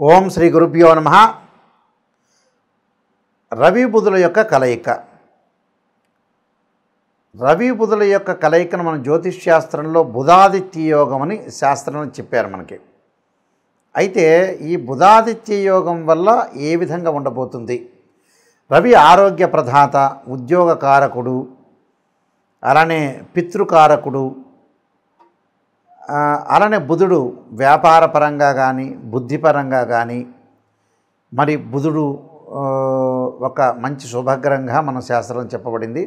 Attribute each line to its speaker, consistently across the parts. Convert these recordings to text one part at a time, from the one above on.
Speaker 1: ఓం శ్రీ గురుభ్యో నమః. రవి బుధుల యొక్క కలయిక. రవి బుధుల యొక్క కలయికను మనం జ్యోతిష్ శాస్త్రంలో బుధాదిత్య యోగం అని శాస్త్రంలో చెప్పారు మనకి. అయితే ఈ బుధాదిత్య యోగం వల్ల ఏ విధంగా ఉండబోతుంది? రవి ఆరోగ్య ప్రదాత, ఉద్యోగకారకుడు, అలానే పితృకారకుడు, అలానే బుధుడు వ్యాపార పరంగా కానీ బుద్ధిపరంగా కానీ మరి బుధుడు ఒక మంచి శుభగ్రహంగా మన శాస్త్రం చెప్పబడింది.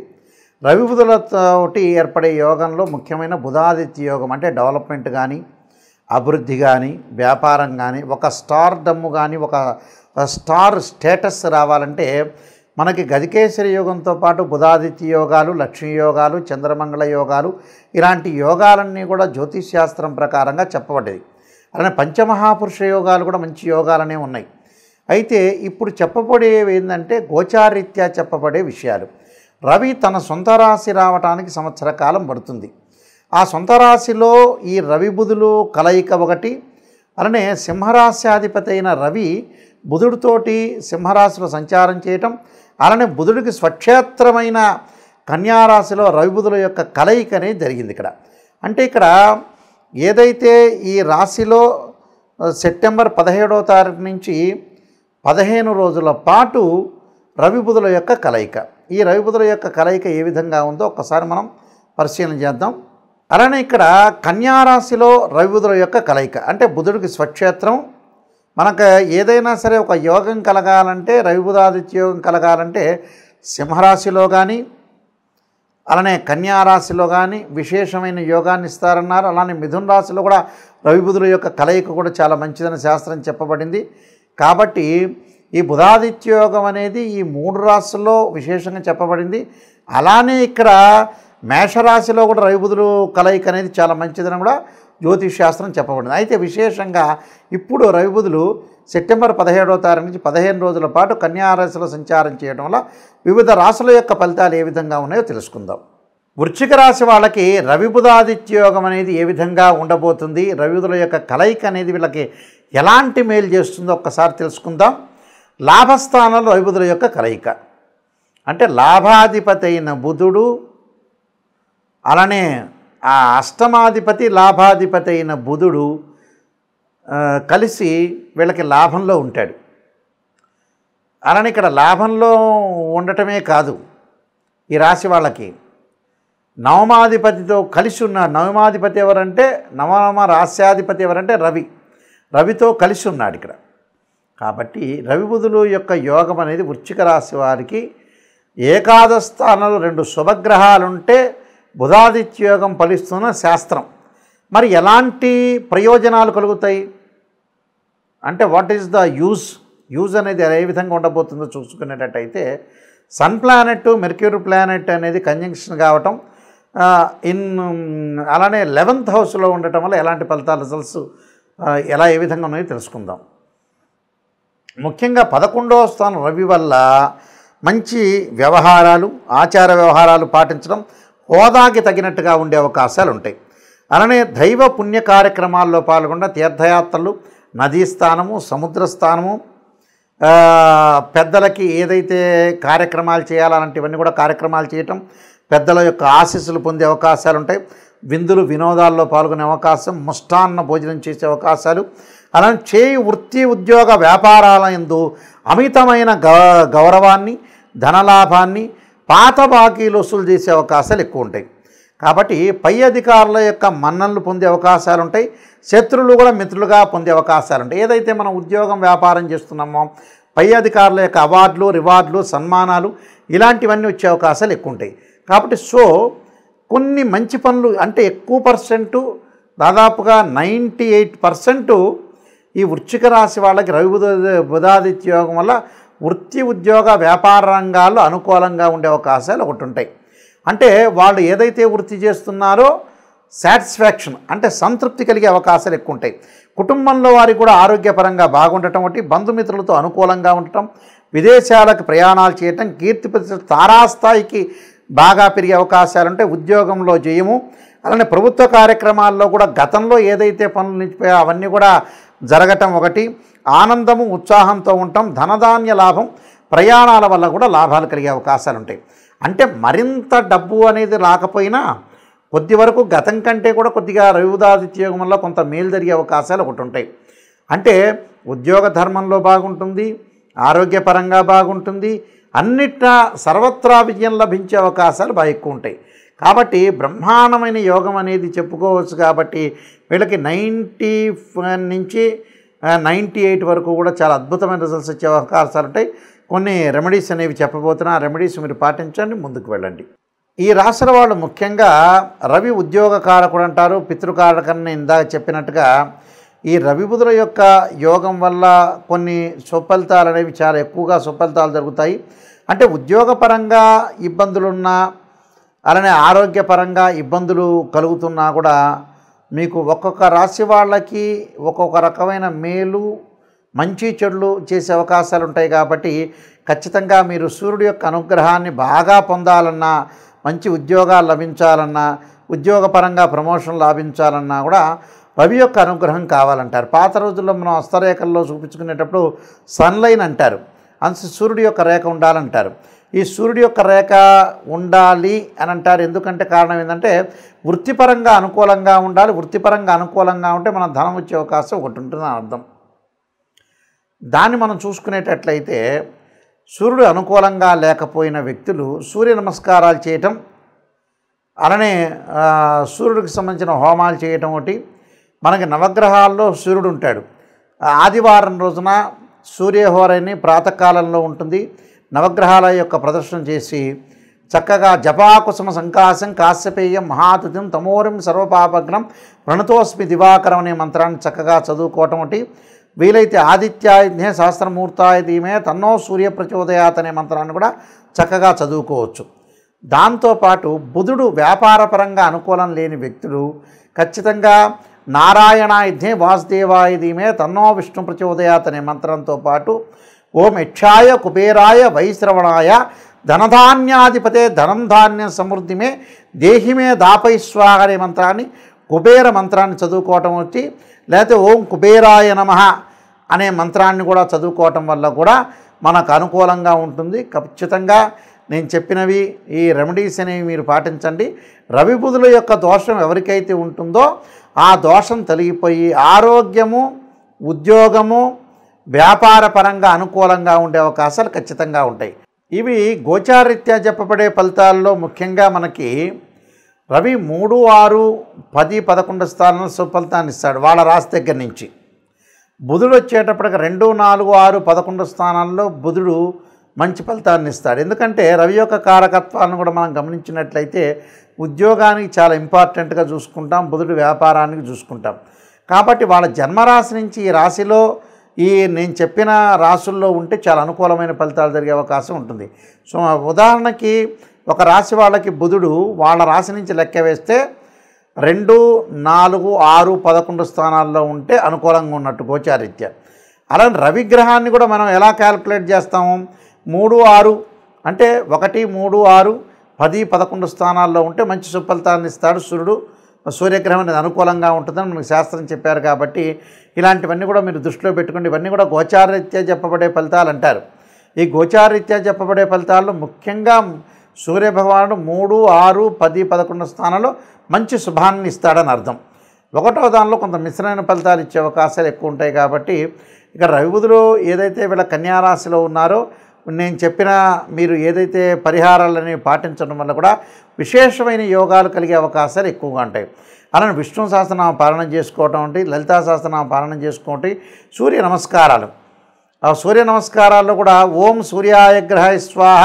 Speaker 1: రవి బుధులతోటి ఏర్పడే యోగంలో ముఖ్యమైన బుధాదిత్య యోగం అంటే డెవలప్మెంట్ కానీ అభివృద్ధి కానీ వ్యాపారం కానీ ఒక స్టార్ డమ్ము కానీ ఒక స్టార్ స్టేటస్ రావాలంటే మనకి గజకేసరి యోగంతో పాటు బుధాదిత్య యోగాలు, లక్ష్మీ యోగాలు, చంద్రమంగళ యోగాలు ఇలాంటి యోగాలన్నీ కూడా జ్యోతిష్ శాస్త్రం ప్రకారంగా చెప్పబడ్డది. అలానే పంచమహాపురుష యోగాలు కూడా మంచి యోగాలనే ఉన్నాయి. అయితే ఇప్పుడు చెప్పబడేవి ఏంటంటే గోచారీత్యా చెప్పబడే విషయాలు. రవి తన సొంత రాశి రావడానికి సంవత్సర కాలం పడుతుంది. ఆ సొంత రాశిలో ఈ రవి బుధులు కలయిక ఒకటి. అలానే సింహరాశ్యాధిపతి అయిన రవి బుధుడితోటి సింహరాశిలో సంచారం చేయటం, అలానే బుధుడికి స్వక్షేత్రమైన కన్యారాశిలో రవి బుధుల యొక్క కలయిక అనేది జరిగింది ఇక్కడ. అంటే ఇక్కడ ఏదైతే ఈ రాశిలో సెప్టెంబర్ 17వ తారీఖు నుంచి 15 రోజుల పాటు రవి బుధుల యొక్క కలయిక. ఈ రవి బుధుల యొక్క కలయిక ఏ విధంగా ఉందో ఒక్కసారి మనం పరిశీలన చేద్దాం. అలానే ఇక్కడ కన్యారాశిలో రవి బుధుల యొక్క కలయిక అంటే బుధుడికి స్వక్షేత్రం. మనకు ఏదైనా సరే ఒక యోగం కలగాలంటే రవి బుధాదిత్య యోగం కలగాలంటే సింహరాశిలో కానీ అలానే కన్యారాశిలో కానీ విశేషమైన యోగాన్ని ఇస్తారన్నారు. అలానే మిథున రాశిలో కూడా రవి బుధుల యొక్క కలయిక కూడా చాలా మంచిదని శాస్త్రం చెప్పబడింది. కాబట్టి ఈ బుధాదిత్య యోగం అనేది ఈ 3 రాశుల్లో విశేషంగా చెప్పబడింది. అలానే ఇక్కడ మేషరాశిలో కూడా రవి బుధులు కలయిక అనేది చాలా మంచిదని కూడా జ్యోతిష్ శాస్త్రం చెప్పబడింది. అయితే విశేషంగా ఇప్పుడు రవి బుధులు సెప్టెంబర్ 17వ తారీఖు నుంచి 15 రోజుల పాటు కన్యారాశిలో సంచారం చేయడం వల్ల వివిధ రాశుల యొక్క ఫలితాలు ఏ విధంగా ఉన్నాయో తెలుసుకుందాం. వృశ్చిక రాశి వాళ్ళకి రవి బుధాదిత్య యోగం అనేది ఏ విధంగా ఉండబోతుంది, రవి బుధుల యొక్క కలయిక అనేది వీళ్ళకి ఎలాంటి మేలు చేస్తుందో ఒక్కసారి తెలుసుకుందాం. లాభస్థానంలో రవి బుధుల యొక్క కలయిక అంటే లాభాధిపతి అయిన బుధుడు, అలానే ఆ అష్టమాధిపతి లాభాధిపతి అయిన బుధుడు కలిసి వీళ్ళకి లాభంలో ఉంటాడు. అలానే ఇక్కడ లాభంలో ఉండటమే కాదు, ఈ రాశి వాళ్ళకి నవమాధిపతితో కలిసి ఉన్నాడు. నవమాధిపతి ఎవరంటే నవమ రాశ్యాధిపతి ఎవరంటే రవితో కలిసి ఉన్నాడు ఇక్కడ. కాబట్టి రవి బుధులు యొక్క యోగం అనేది వృశ్చిక రాశి వారికి ఏకాదశ స్థానంలో 2 శుభగ్రహాలుంటే బుధాదిత్య యోగం ఫలిస్తున్న శాస్త్రం. మరి ఎలాంటి ప్రయోజనాలు కలుగుతాయి అంటే వాట్ ఈజ్ ద యూజ్ అనేది ఏ విధంగా ఉండబోతుందో చూసుకునేటట్టయితే సన్ ప్లానెట్ మెర్క్యూరీ ప్లానెట్ అనేది కంజంక్షన్ కావటం, అలానే 11th హౌస్లో ఉండటం వల్ల ఎలాంటి ఫలితాలు రిజల్ట్స్ ఏ విధంగా ఉన్నాయో తెలుసుకుందాం. ముఖ్యంగా 11వ స్థానం రవి వల్ల మంచి వ్యవహారాలు, ఆచార వ్యవహారాలు పాటించడం, హోదాకి తగినట్టుగా ఉండే అవకాశాలు ఉంటాయి. అలానే దైవ పుణ్య కార్యక్రమాల్లో పాల్గొన్న తీర్థయాత్రలు, నదీ స్థానము, సముద్ర స్థానము, పెద్దలకి ఏదైతే కార్యక్రమాలు చేయాలంటివన్నీ కూడా కార్యక్రమాలు చేయటం, పెద్దల యొక్క ఆశీస్సులు పొందే అవకాశాలు ఉంటాయి. విందులు వినోదాల్లో పాల్గొనే అవకాశం, ముష్టాన్న భోజనం చేసే అవకాశాలు, అలానే చేయి వృత్తి ఉద్యోగ వ్యాపారాల యందు అమితమైన గౌరవాన్ని, ధనలాభాన్ని, పాత బాకీలు వసూలు చేసే అవకాశాలు ఎక్కువ ఉంటాయి. కాబట్టి పై అధికారుల యొక్క మన్ననలు పొందే అవకాశాలు ఉంటాయి. శత్రువులు కూడా మిత్రులుగా పొందే అవకాశాలు ఉంటాయి. ఏదైతే మనం ఉద్యోగం వ్యాపారం చేస్తున్నామో పై అధికారుల యొక్క అవార్డులు, రివార్డులు, సన్మానాలు ఇలాంటివన్నీ వచ్చే అవకాశాలు ఎక్కువ ఉంటాయి. కాబట్టి కొన్ని మంచి పనులు అంటే ఎక్కువ పర్సెంటు, దాదాపుగా 98% ఈ వృశ్చిక రాశి వాళ్ళకి రవి బుధాదిత్య యోగం వల్ల వృత్తి ఉద్యోగ వ్యాపార రంగాల్లో అనుకూలంగా ఉండే అవకాశాలు ఒకటి ఉంటాయి. అంటే వాళ్ళు ఏదైతే వృత్తి చేస్తున్నారో సాటిస్ఫాక్షన్ అంటే సంతృప్తి కలిగే అవకాశాలు ఎక్కువ ఉంటాయి. కుటుంబంలో వారికి కూడా ఆరోగ్యపరంగా బాగుండటం, ఒకటి బంధుమిత్రులతో అనుకూలంగా ఉండటం, విదేశాలకు ప్రయాణాలు చేయటం, కీర్తి ప్రతిష్టలు తారాస్థాయికి బాగా పెరిగే అవకాశాలు ఉంటాయి. ఉద్యోగంలో జయము, అలానే ప్రభుత్వ కార్యక్రమాల్లో కూడా గతంలో ఏదైతే పనులు నిలిచిపోయా అవన్నీ కూడా జరగటం ఒకటి. ఆనందము ఉత్సాహంతో ఉంటాం. ధనధాన్య లాభం, ప్రయాణాల వల్ల కూడా లాభాలు కలిగే అవకాశాలు ఉంటాయి. అంటే మరింత డబ్బు అనేది రాకపోయినా కొద్ది వరకు గతం కంటే కూడా కొద్దిగా రవిబుధాదిత్య యోగం వల్ల కొంత మేలు జరిగే అవకాశాలు ఒకటి ఉంటాయి. అంటే ఉద్యోగ ధర్మంలో బాగుంటుంది, ఆరోగ్యపరంగా బాగుంటుంది, అన్నిటా సర్వత్రా విజయం లభించే అవకాశాలు బాగా ఎక్కువ ఉంటాయి. కాబట్టి బ్రహ్మాండమైన యోగం అనేది చెప్పుకోవచ్చు. కాబట్టి వీళ్ళకి 90 నుంచి 98 వరకు కూడా చాలా అద్భుతమైన రిజల్ట్స్ వచ్చే అవకాశాలు ఉంటాయి. కొన్ని రెమెడీస్ అనేవి చెప్పబోతున్నా. ఆ రెమెడీస్ మీరు పాటించండి, ముందుకు వెళ్ళండి. ఈ రాశుల వాళ్ళు ముఖ్యంగా రవి ఉద్యోగ కారకుడు అంటారు, పితృకారకని ఇందాక చెప్పినట్టుగా ఈ రవి బుధుల యొక్క యోగం వల్ల కొన్ని సుఫలితాలు అనేవి చాలా ఎక్కువగా సుఫలితాలు జరుగుతాయి. అంటే ఉద్యోగపరంగా ఇబ్బందులున్నా, అలానే ఆరోగ్యపరంగా ఇబ్బందులు కలుగుతున్నా కూడా మీకు ఒక్కొక్క రాశి వాళ్ళకి ఒక్కొక్క రకమైన మేలు, మంచి చెడులు చేసే అవకాశాలు ఉంటాయి. కాబట్టి ఖచ్చితంగా మీరు సూర్యుడి యొక్క అనుగ్రహాన్ని బాగా పొందాలన్నా, మంచి ఉద్యోగాలు లభించాలన్నా, ఉద్యోగపరంగా ప్రమోషన్ లాభించాలన్నా కూడా రవి యొక్క అనుగ్రహం కావాలంటారు. పాత రోజుల్లో మనం హస్తరేఖల్లో చూపించుకునేటప్పుడు సన్లైన్ అంటారు, సూర్యుడి యొక్క రేఖ ఉండాలంటారు. ఈ సూర్యుడి యొక్క రేఖ ఉండాలి అని అంటారు. ఎందుకంటే కారణం ఏంటంటే వృత్తిపరంగా అనుకూలంగా ఉండాలి. వృత్తిపరంగా అనుకూలంగా ఉంటే మన ధనం వచ్చే అవకాశం ఒకటి ఉంటుందని అర్థం. దాన్ని మనం చూసుకునేటట్లయితే సూర్యుడు అనుకూలంగా లేకపోయిన వ్యక్తులు సూర్య నమస్కారాలు చేయటం, అలానే సూర్యుడికి సంబంధించిన హోమాలు చేయటం ఒకటి. మనకి నవగ్రహాల్లో సూర్యుడు ఉంటాడు. ఆదివారం రోజున సూర్యహోరని ప్రాతకాలంలో ఉంటుంది. నవగ్రహాల యొక్క ప్రదర్శన చేసి చక్కగా జపాకుసుమ సంకాశం కాశ్యపేయం మహాతుతిం తమోరిం సర్వపాపగ్నం ప్రణతోస్మి దివాకరం అనే మంత్రాన్ని చక్కగా చదువుకోవటం ఒకటి. వీలైతే ఆదిత్యాయుధ్నే సహస్రమూర్తాయ ధీమే తన్నో సూర్య ప్రచోదయాత్ అనే మంత్రాన్ని కూడా చక్కగా చదువుకోవచ్చు. దాంతోపాటు బుధుడు వ్యాపారపరంగా అనుకూలం లేని వ్యక్తులు ఖచ్చితంగా నారాయణాయుధ్నే వాసుదేవాయ ధీమే తన్నో విష్ణు ప్రచోదయాత్ అనే మంత్రంతో పాటు ఓం యక్షాయ కుబేరాయ వైశ్రవణాయ ధనధాన్యాధిపతే ధనం ధాన్య సమృద్ధిమే దేహిమే దాపై స్వాహ అనే మంత్రాన్ని, కుబేర మంత్రాన్ని చదువుకోవటం వచ్చి, లేకపోతే ఓం కుబేరాయ నమః అనే మంత్రాన్ని కూడా చదువుకోవటం వల్ల కూడా మనకు అనుకూలంగా ఉంటుంది. ఖచ్చితంగా నేను చెప్పినవి ఈ రెమెడీస్ అనేవి మీరు పాటించండి. రవి బుధుల యొక్క దోషం ఎవరికైతే ఉంటుందో ఆ దోషం తొలగిపోయి ఆరోగ్యము, ఉద్యోగము, వ్యాపార పరంగా అనుకూలంగా ఉండే అవకాశాలు ఖచ్చితంగా ఉంటాయి. ఇవి గోచారరీత్యా చెప్పబడే ఫలితాల్లో ముఖ్యంగా మనకి రవి 3, 6, 10, 11 స్థానాల్లో సుఫలితాన్ని ఇస్తాడు వాళ్ళ రాశి దగ్గర నుంచి. బుధుడు వచ్చేటప్పటికి 2, 4, 6, 11 స్థానాల్లో బుధుడు మంచి ఫలితాన్ని ఇస్తాడు. ఎందుకంటే రవి యొక్క కారకత్వాలను కూడా మనం గమనించినట్లయితే ఉద్యోగానికి చాలా ఇంపార్టెంట్గా చూసుకుంటాం, బుధుడు వ్యాపారానికి చూసుకుంటాం. కాబట్టి వాళ్ళ జన్మరాశి నుంచి ఈ రాశిలో నేను చెప్పిన రాశుల్లో ఉంటే చాలా అనుకూలమైన ఫలితాలు జరిగే అవకాశం ఉంటుంది. సో ఉదాహరణకి ఒక రాశి వాళ్ళకి బుధుడు వాళ్ళ రాశి నుంచి లెక్క వేస్తే 2, 4, 6, 11 స్థానాల్లో ఉంటే అనుకూలంగా ఉన్నట్టు గోచారీత్యా. అలానే రవిగ్రహాన్ని కూడా మనం ఎలా క్యాల్కులేట్ చేస్తాము? 3, 6 అంటే 1, 3, 6, 10, 11 స్థానాల్లో ఉంటే మంచి సుఫలితాన్ని ఇస్తాడు సూర్యుడు. సూర్యగ్రహం అనేది అనుకూలంగా ఉంటుందని మనకు శాస్త్రం చెప్పారు. కాబట్టి ఇలాంటివన్నీ కూడా మీరు దృష్టిలో పెట్టుకోండి. ఇవన్నీ కూడా గోచారరీత్యా చెప్పబడే ఫలితాలు అంటారు. ఈ గోచారరీత్యా చెప్పబడే ఫలితాల్లో ముఖ్యంగా సూర్యభగవానుడు 3, 6, 10, 11 స్థానాల్లో మంచి శుభాన్ని ఇస్తాడని అర్థం. 1వ దానిలో కొంత మిశ్రమైన ఫలితాలు ఇచ్చే అవకాశాలు ఎక్కువ ఉంటాయి. కాబట్టి ఇక్కడ రవి బుధులు ఏదైతే వీళ్ళ కన్యారాశిలో ఉన్నారో నేను చెప్పిన మీరు ఏదైతే పరిహారాలని పాటించడం వల్ల కూడా విశేషమైన యోగాలు కలిగే అవకాశాలు ఎక్కువగా ఉంటాయి. అలానే విష్ణు సహస్రనామ పాలన చేసుకోవటం అంటే, లలితా సహస్రనామ పాలన చేసుకోవటం, సూర్య నమస్కారాలు. ఆ సూర్య నమస్కారాల్లో కూడా ఓం సూర్యాయ గ్రహాయ స్వాహ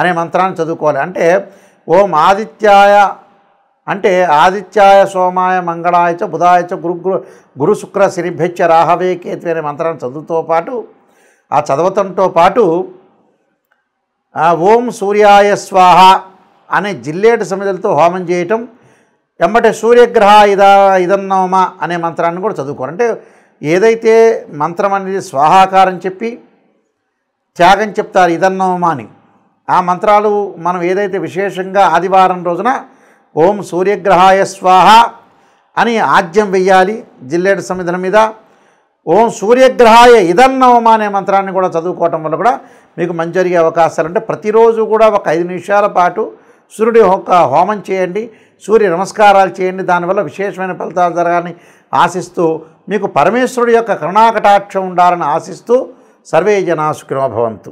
Speaker 1: అనే మంత్రాన్ని చదువుకోవాలి. అంటే ఓం ఆదిత్యాయ అంటే ఆదిత్యాయ సోమాయ మంగళాయ చ బుధాయ చ గురు శుక్ర శనిభ్యచ్చ రాహవే కేతు అనే మంత్రాన్ని చదువుతో పాటు చదవటంతో పాటు ఓం సూర్యాయ స్వాహ అనే జిల్లేడు సమిధలతో హోమం చేయటం, ఎమ్మటే సూర్యగ్రహ ఇదన్నోమ అనే మంత్రాన్ని కూడా చదువుకోవాలి. అంటే ఏదైతే మంత్రం అనేది స్వాహాకారం చెప్పి త్యాగం చెప్తారు ఇదన్నోమ అని, ఆ మంత్రాలు మనం ఏదైతే విశేషంగా ఆదివారం రోజున ఓం సూర్యగ్రహాయ స్వాహ అని ఆజ్యం వెయ్యాలి జిల్లేడు సమిధల మీద. ఓం సూర్యగ్రహాయ ఇదన్నవమ అనే మంత్రాన్ని కూడా చదువుకోవటం వల్ల కూడా మీకు మంచి జరిగే అవకాశాలు. అంటే ప్రతిరోజు కూడా ఒక 5 నిమిషాల పాటు సూర్యుడి యొక్క హోమం చేయండి, సూర్య నమస్కారాలు చేయండి. దానివల్ల విశేషమైన ఫలితాలు జరగాలని ఆశిస్తూ, మీకు పరమేశ్వరుడి యొక్క కరుణాకటాక్షం ఉండాలని ఆశిస్తూ, సర్వే జనా సుఖినో భవంతు.